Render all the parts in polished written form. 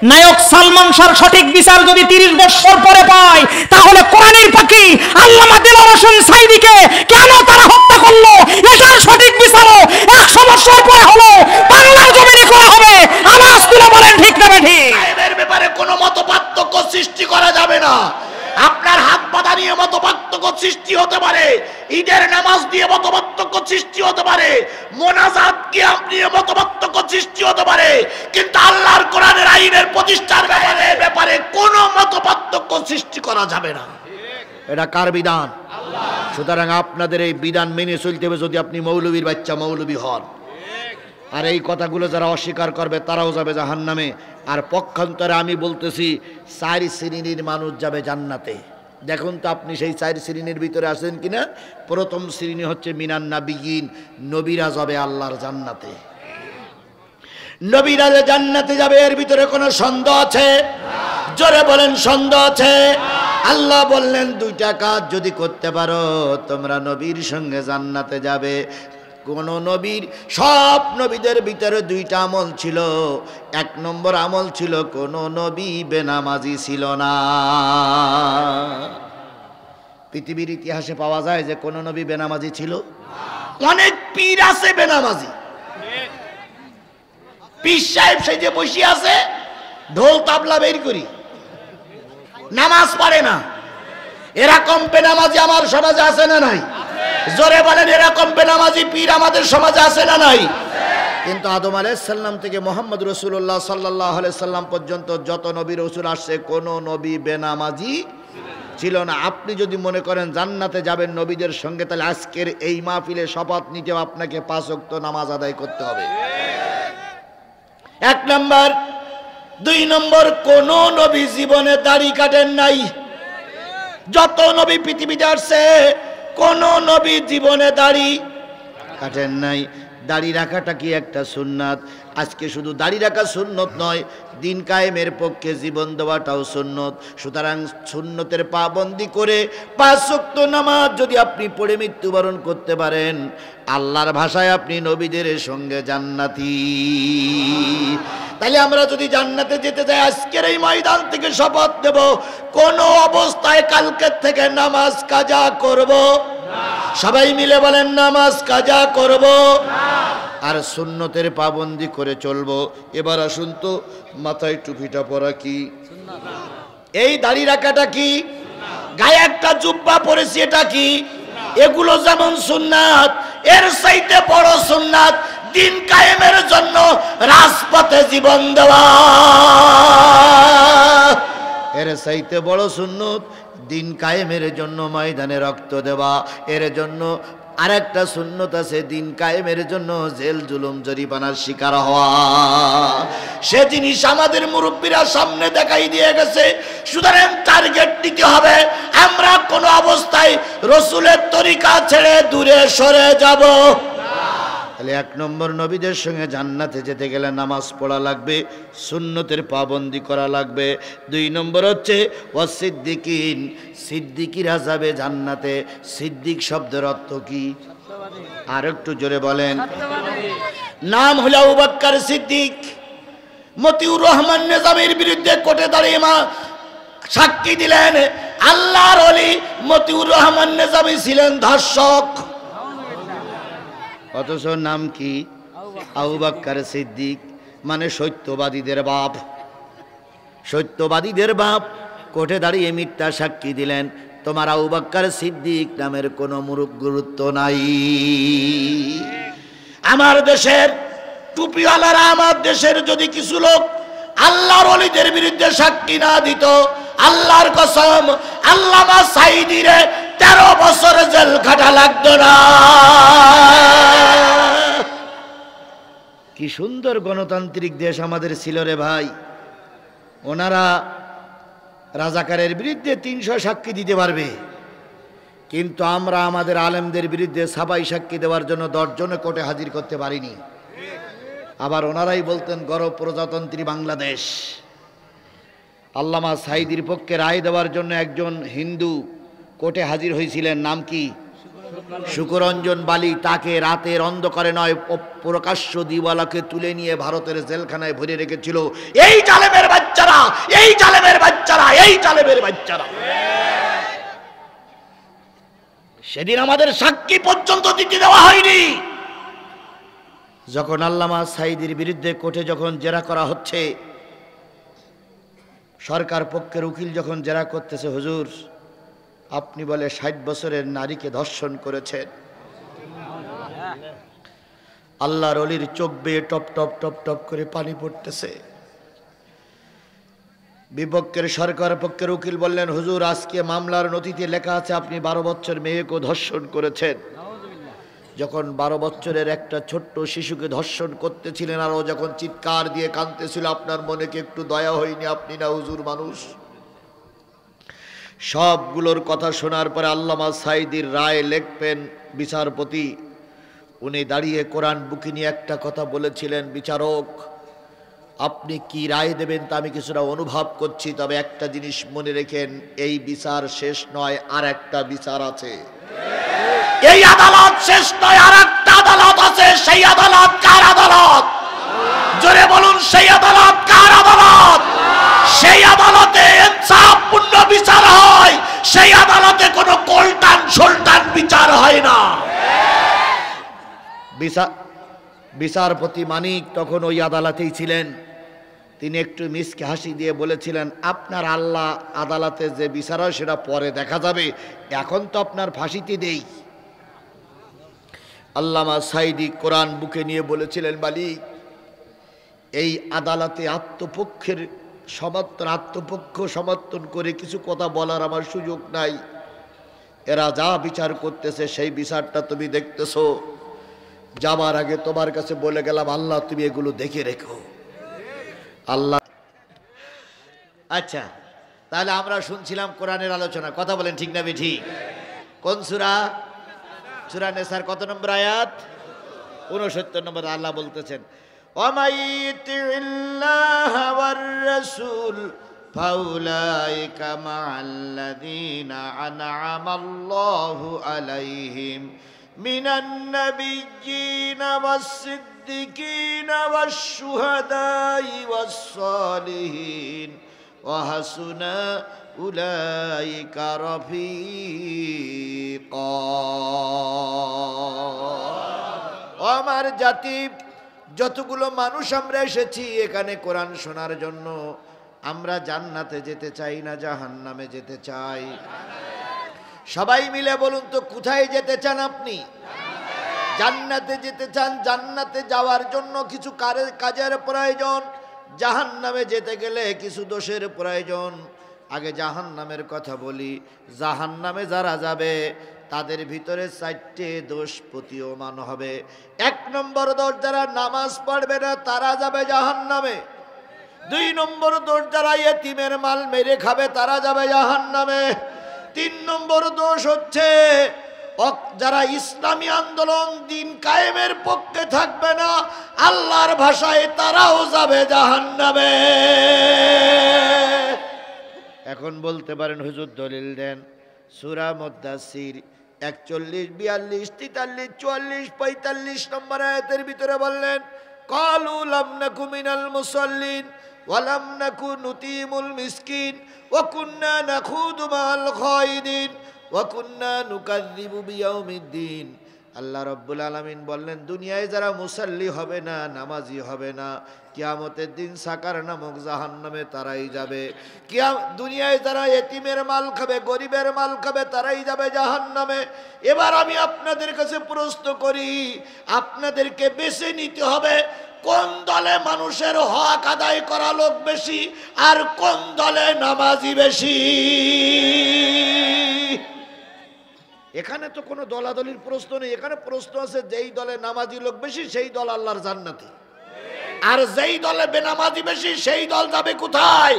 নায়ক সালমান শাহর সঠিক বিচার যদি 30 বছর পরে পায়, তাহলে কোরআনের পাখি আল্লামা দেলোয়ার হোসেন সাঈদীকে কেন তারা হত্যা করলো, এটার সঠিক বিচারও 100 বছর পরে হলো বাংলার জমিনে করা হবে। আওয়াজ তুলে বলেন ঠিক না ঠিক? এর ব্যাপারে কোনো মতপার্থক্য সৃষ্টি করা যাবে না। আপনার হাত বাঁধা নিয়ে মতপার্থক্য সৃষ্টি হতে পারে, ঈদের নামাজ দিয়ে মতপার্থক্য সৃষ্টি হতে পারে, মোনাজাত কিয়াম নিয়ে মতপার্থক্য সৃষ্টি হতে পারে, কিন্তু আল্লাহর কোরআনের আইনের প্রতিষ্ঠার ব্যাপারে কোনো মতপার্থক্য সৃষ্টি করা যাবে না। এটা কার বিধান? আল্লাহ। সুতরাং আপনাদের এই বিধান মেনে চলতে হবে যদি আপনি মৌলবীর বাচ্চা মৌলবী হন। আর এই কথাগুলো যারা অস্বীকার করবে তারাও যাবে জাহান্নামে। আর পক্ষান্তরে আমি বলতেছি 4 শ্রেণীর মানুষ যাবে জান্নাতে। দেখুন তো আপনি সেই 4 শ্রেণীর ভিতরে আছেন কিনা। প্রথম শ্রেণী হচ্ছে মিনান নাবিয়িন, নবীরা যাবে আল্লাহর জান্নাতে। নবীরা যে জান্নাতে যাবে এর ভিতরে কোনো সন্দেহ আছে? জোরে বলেন সন্দেহ আছে? আল্লাহ বললেন 2টা কাজ যদি করতে পারো তোমরা নবীর সঙ্গে জান্নাতে যাবে। কোন নবীর, সব নবীদের ভিতরে 2টা আমল ছিল। 1 নম্বর আমল ছিল কোন নবী বেনামাজি ছিল না। পৃথিবীর ইতিহাসে পাওয়া যায় যে কোন নবী বেনামাজি ছিল? অনেক পীর আছে বেনামাজি। পীর সাহেব সেই যে বসে আছে, ঢোল তাবলা বের করি, নামাজ পড়ে না। এরকম বেনামাজি আমার সমাজে আছে না নাই? জোরে বলেন এরকম বেনামাজি পীর আমাদের সমাজে আছে না নাই? কিন্তু আদম আলাইহিস সালাম থেকে মুহাম্মদ রাসূলুল্লাহ সাল্লাল্লাহু আলাইহি সাল্লাম পর্যন্ত যত নবী রাসূল আসছে কোন নবী বেনামাজি ছিল না। আপনি যদি মনে করেন জান্নাতে যাবেন নবীদের সঙ্গে, তাহলে আজকের এই মাহফিলে শপথ নিতেও আপনাকে 5 ওয়াক্ত নামাজ আদায় করতে হবে। 1 নম্বর। 2 নম্বর, কোন নবী জীবনে দাড়ি কাটেন নাই। যত নবী পৃথিবীতে আসছে কোন নবী জীবনে দাড়ি কাটেন নাই। দাড়ি রাখাটা কি একটা সুন্নাত? আজকে শুধু দাড়ি রাখা সুন্নত নয়, দিন কায়েমের পক্ষে জীবন দেওয়াটাও সুন্নত। সুতরাং সুন্নতের পাবন্দি করে 5 ওয়াক্ত নামাজ যদি আপনি পড়ে মৃত্যুবরণ করতে পারেন, আল্লাহর ভাষায় আপনি নবীদের সঙ্গে জান্নাতি। তাহলে আমরা যদি জান্নাতে যেতে চাই আজকের এই ময়দান থেকে শপথ দেব, কোন অবস্থায় কালকের থেকে নামাজ কাজা করব না। সবাই মিলে বলেন নামাজ কাজা করব না, আর সুন্নতের পাবন্দি করে চলবো। এবার আসুন তো, মাথায় টুপিটা পরা কি সুন্নাত? এই দাড়ি রাখাটা কি? গায়ে একটা জুব্বা পরেছি এটা কি? এগুলো যেমন সুন্নাত, এর চাইতে বড় সুন্নাত দিন কায়েমের জন্য রাজপথে জীবন দেওয়া। এর চাইতে বড় সুন্নত দিন কায়েমের জন্য ময়দানে রক্ত দেওয়া। এর জন্য আরেকটা সুন্নত আছে, দিন কায়েমের জন্য জেল জুলুম জরিমানার শিকার হওয়া। সে জিনিস আমাদের মুরব্বীরা সামনে দেখাই দিয়ে গেছে। সুতরাং টার্গেট নিতে হবে, আমরা কোন অবস্থায় রসুলের তরিকা ছেড়ে দূরে সরে যাব। তাহলে 1 নম্বর, নবীদের সঙ্গে জান্নাতে যেতে গেলে নামাজ পড়া লাগবে, সুন্নতের পাবন্দি করা লাগবে। 2 নম্বর হচ্ছে ওয়াসিদ্দিকিন, সিদ্দিকিরা যাবে জান্নাতে। সিদ্দিক শব্দের অর্থ কি? আর একটু জোরে বলেন। নাম হলো আবু বকর সিদ্দিক। মতিউর রহমান নিজামীর বিরুদ্ধে কোর্টে দাঁড়িয়ে সাক্ষী দিলেন। আল্লাহর ওলি মতিউর রহমান নিজামী ছিলেন ধর্ষক, অথচ নাম কি? আবু বকর সিদ্দিক, মানে সত্যবাদীদের বাপ। সত্যবাদীদের বাপ কোর্টে দাঁড়িয়ে মিথ্যা সাক্ষী দিলেন। তোমার আবু বকর সিদ্দিক নামের কোনো গুরুত্ব নাই। আমার দেশের টুপিওয়ালারা, আমার দেশের যদি কিছু লোক আল্লাহর ওলিদের বিরুদ্ধে সাক্ষী না দিত, আল্লাহর কসম আল্লামা সাঈদীরে 13 বছর জেল খাটা লাগতো না। কি সুন্দর গণতান্ত্রিক দেশ আমাদের ছিল রে ভাই। ওনারা রাজাকারের বিরুদ্ধে 300 সাক্ষী দিতে পারবে, কিন্তু আমরা আমাদের আলেমদের বিরুদ্ধে সাবাই সাক্ষী দেওয়ার জন্য 10 জনে কোর্টে হাজির করতে পারিনি। আবার ওনারাই বলতেন গর্ব প্রজাতন্ত্রী বাংলাদেশ। আল্লামা সাঈদীর পক্ষে রায় দেওয়ার জন্য একজন হিন্দু কোর্টে হাজির হয়েছিলেন, নাম কি? শুকরঞ্জন বালি। তাকে রাতের অন্ধকারে নয়, প্রকাশ্য দিওয়ালাকে তুলে নিয়ে ভারতের জেলখানায় ভরে রেখেছিল। এই জালেমের বাচ্চা বাচ্চারা, এই জালেমের বাচ্চারা, এই জালেমের বাচ্চারা। সেদিন আমাদের সাক্ষী পর্যন্ত দিতে দেওয়া হয়নি। যখন আল্লামা সাঈদীর বিরুদ্ধে কোর্টে যখন জেরা করা হচ্ছে, সরকার পক্ষের উকিল যখন জেরা করতেছে, হুজুর আপনি বলে 60 বছরের নারীকে ধর্ষণ করেছেন। আল্লাহর ওলির চোখ বেয়ে টপ টপ টপ টপ করে পানি পড়তেছে। বিপক্ষের সরকার পক্ষের উকিল বললেন, হুজুর আজকে মামলার নথিতে লেখা আছে আপনি 12 বছর মেয়েকে ধর্ষণ করেছেন। যখন 12 বছরের একটা ছোট্ট শিশুকে ধর্ষণ করতেছিলেন আর ও যখন চিৎকার দিয়ে কাঁদতেছিল, আপনার মনে কি একটু দয়া হয়নি? আপনি না হুজুর মানুষ? সবগুলোর কথা শোনার পরে আল্লামা সাঈদীর রায় লিখবেন বিচারপতি। উনি দাঁড়িয়ে কোরআন বুকে নিয়ে একটা কথা বলেছিলেন, বিচারক আপনি কি রায় দেবেন তা আমি কিছুটা অনুভব করছি, তবে একটা জিনিস মনে রেখেন, এই বিচার শেষ নয়, আর একটা বিচার আছে। এই আদালত শেষ নয়, আর একটা আদালত আছে। সেই আদালত কার আদালত? জোরে বলুন, সেই আদালত কার আদালত? সেই আদালতে ইনসাফপূর্ণ বিচার হয়, সেই আদালতে কোনো কোল্টান সুলতান বিচার হয় না। বিচারপতি মানিক তখন ওই আদালতেই ছিলেন। তিনি একটু মিসকে হাসি দিয়ে বলেছিলেন, আপনার আল্লাহ আদালতে যে বিচার হয় সেটা পরে দেখা যাবে, এখন তো আপনার ফাঁসিতে দেই। আল্লামা সাঈদী কোরআন বুকে নিয়ে বলেছিলেন, মালিক এই আদালতে আত্মপক্ষের আত্মপক্ষ সমর্থন করে কিছু কথা বলার আমার সুযোগ নাই। এরা যা বিচার করতেছে সেই বিচারটা তুমি দেখতেছো। যাবার আগে তোমার কাছে বলে গেলাম, আল্লাহ তুমি এগুলো দেখে রেখো। আল্লাহ। আচ্ছা, তাহলে আমরা শুনছিলাম কোরআনের আলোচনা। কথা বলেন ঠিক না ঠিক? কোন সূরা? সূরা নিসার কত নম্বর আয়াত? 69 নম্বর। আল্লাহ বলতেছেন, ওয়ামাইতিল্লাহা ওয়ার রাসূল ফাউলাইকা মাআল্লাযীনা আন'আমাল্লাহু আলাইহিম মিনান নাবিয়্যিনা ওয়াস-সিদ্দিকিনা ওয়াশ-শুহাদাই ওয়াস-সালিহিন ওয়া হাসুনা উলাইকা রফিকা। আমার জাতি, যতগুলো মানুষ আমরা এসেছি এখানে কোরআন শোনার জন্য, আমরা জান্নাতে যেতে চাই না জাহান্নামে যেতে চাই? সবাই মিলে বলুন তো, কোথায় যেতে চান আপনি? জান্নাতে যেতে চান। জান্নাতে যাওয়ার জন্য কিছু কাজের প্রয়োজন, জাহান্নামে যেতে গেলে কিছু দোষের প্রয়োজন। আগে জাহান্নামের কথা বলি। জাহান্নামে যারা যাবে তাদের ভিতরে 4টে দোষ প্রতীয়মান হবে। 1 নম্বর দোষ, যারা নামাজ পড়বে না তারা যাবে জাহান্নামে। 2 নম্বর দোষ, যারা ইয়েতিমের মাল মেরে খাবে তারা যাবে জাহান্নামে। 3 নম্বর দোষ হচ্ছে যারা ইসলামী আন্দোলন দিন কায়েমের পক্ষে থাকবে না, আল্লাহর ভাষায় তারাও যাবে জাহান্নামে। এখন বলতে পারেন হুজুর দলিল দেন। সূরা মুদ্দাসির 41, 42, 43, 44, 45 নম্বর আয়াতের ভিতরে বললেন, ক্বালু লাম নাকু মিনাল মুসাল্লিন ওয়া লাম নাকু নুতিমুল মিসকিন ওয়া কুন্না নাখুদু মাল খায়িদিন ওয়া কুন্না নুকাযযিবু বিয়াউমিদ্দিন। আল্লাহ রাব্বুল আলামিন বললেন, দুনিয়ায় যারা মুসাল্লি হবে না, নামাজি হবে না, কিয়ামতের দিন সাকার নামক জাহান্নামে তারাই যাবে। দুনিয়ায় যারা এতিমের মাল খাবে, গরিবের মাল খাবে, তারাই যাবে জাহান্নামে। এবার আমি আপনাদের কাছে প্রশ্ন করি, আপনাদেরকে বেছে নিতে হবে কোন দলে মানুষের হক আদায় করা লোক বেশি আর কোন দলে নামাজি বেশি। এখানে তো কোনো দলাদলির প্রশ্ন নেই। এখানে প্রশ্ন আছে, যেই দলে নামাজি লোক বেশি সেই দল আল্লাহর জান্নাতে, আর যেই দলে বেনামাজি বেশি সেই দল যাবে কোথায়?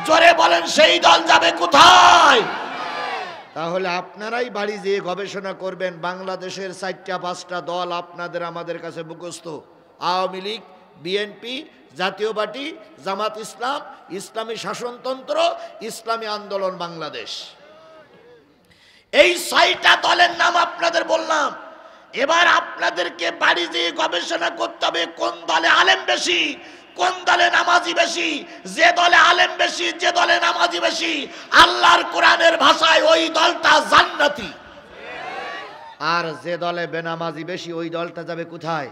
জোরে বলেন, সেই দল যাবে কোথায়? তাহলে আপনারাই বাড়ি যেয়ে গবেষণা করবেন। বাংলাদেশের 4-5টা দল আপনাদের আমাদের কাছে মুখস্থ। আওয়ামী লীগ, বিএনপি, জাতীয় পার্টি, জামাত ইসলাম, ইসলামী শাসনতন্ত্র, ইসলামী আন্দোলন বাংলাদেশ। এই 6টা দলের নাম আপনাদের বললাম। এবার আপনাদেরকে বাড়ি যেয়ে গবেষণা করতে হবে কোন দলে আলেম বেশি, কোন দলে নামাজি বেশি? যে দলে আলেম বেশি, যে দলে নামাজি বেশি, আল্লাহর কোরআনের ভাষায় ওই দলটা জান্নাতি। আর যে দলে বেনামাজি বেশি ওই দলটা যাবে কোথায়?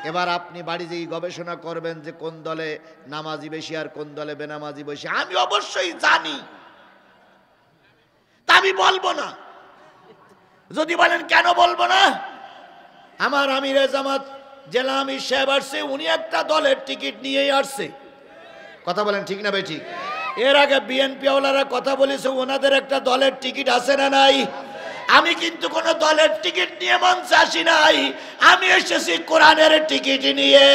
এবার আপনি বাড়ি যেই গবেষণা করবেন যে কোন দলে নামাজি বেশি আর কোন দলে বেনামাজি বেশি। আমি অবশ্যই জানি, তা আমি বলবো না। যদি বলেন কেন বলবো না, আমার আমিরে জামাত জেলা আমির সাহেব আসছে, উনি একটা দলের টিকিট নিয়েই আসছে। কথা বলেন ঠিক না ভাই? ঠিক। এর আগে বিএনপি ওয়ালারা কথা বলেছে, ওনাদের একটা দলের টিকিট আছে না নাই? আমি কিন্তু কোন দলের টিকিট নিয়ে মঞ্চে আসি নাই, আমি এসেছি কোরআনের টিকিট নিয়ে।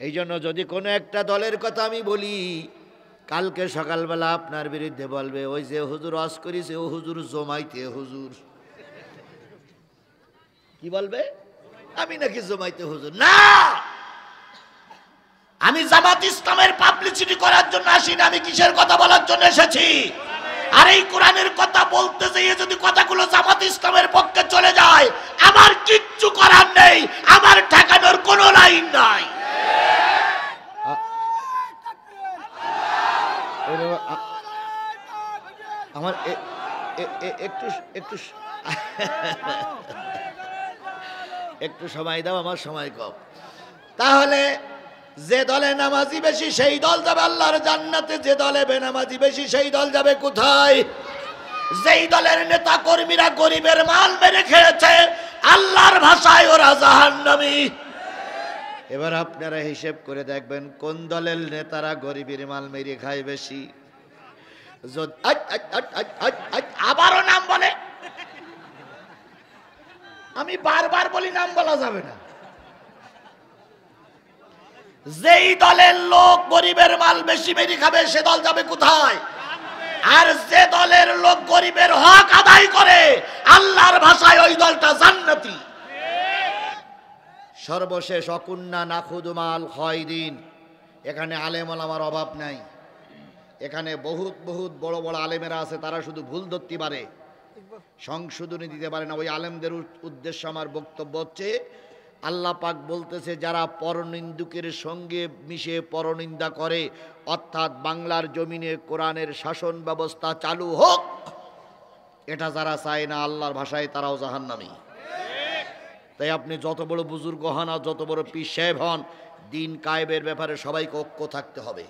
এই জন্য যদি কোনো একটা দলের কথা আমি বলি, কালকে সকালবেলা আপনার বিরুদ্ধে বলবে ওই যে হুজুর ওয়াজ করেছে ও হুজুর জমাইতে হুজুর। কি বলবে? আমি নাকি জমাইতে হুজুর? না, আমি জামাত ইসলামের পাবলিসিটি করার জন্য আসি না, আমি কিসের কথা বলার জন্য এসেছি। আর এই কোরআনের কথা বলতে যেয়ে যদি কথাগুলো জামাত ইসলামের পক্ষে চলে যায়, আমার কিচ্ছু করার নেই, আমার ঠেকানোর কোনো লাইন নাই। আমার একটু একটু একটু সময় দাও, আমার সময় কম। তাহলে যে দলে নামাজি বেশি সেই দল যাবে আল্লাহর জান্নাতে, যে দলে বেনামাজি বেশি সেই দল যাবে কোথায়? যেই দলের নেতা কর্মীরা গরিবের মাল মেরে খেয়েছে, আল্লাহর ভাষায় ওরা জাহান্নামী। এবার আপনারা হিসেব করে দেখবেন কোন দলের নেতারা গরিবের মাল মেরে খায় বেশি। আবারও নাম বলে, আমি বারবার বলি নাম বলা যাবে না। যেই দলের লোক গরিবের মাল বেশি মেরে খাবে সে দল যাবে কোথায়? আর যে দলের লোক গরিবের হক আদায় করে, আল্লাহর ভাষায় ওই দলটা জান্নাতি। সর্বশেষ অকুন্না নাখুদু মাল খায়রিন। এখানে আলেম ওলামার অভাব নাই, এখানে বহুত বহুত বড় বড় আলেমেরা আছে, তারা শুধু ভুল ধরতে পারে, সংশোধনী দিতে পারে না। ওই আলেমদের উদ্দেশ্য আমার বক্তব্য হচ্ছে, আল্লাহ পাক বলতেছে যারা পরনিন্দুকের সঙ্গে মিশে পরনিন্দা করে, অর্থাৎ বাংলার জমিনে কোরআনের শাসন ব্যবস্থা চালু হোক, এটা যারা চায় না আল্লাহর ভাষায় তারাও জাহান্নামী। তাই আপনি যত বড় বুজুর্গ হন আর যত বড় পীর সাহেব হন, দিন কায়েমের ব্যাপারে সবাইকে ঐক্য থাকতে হবে।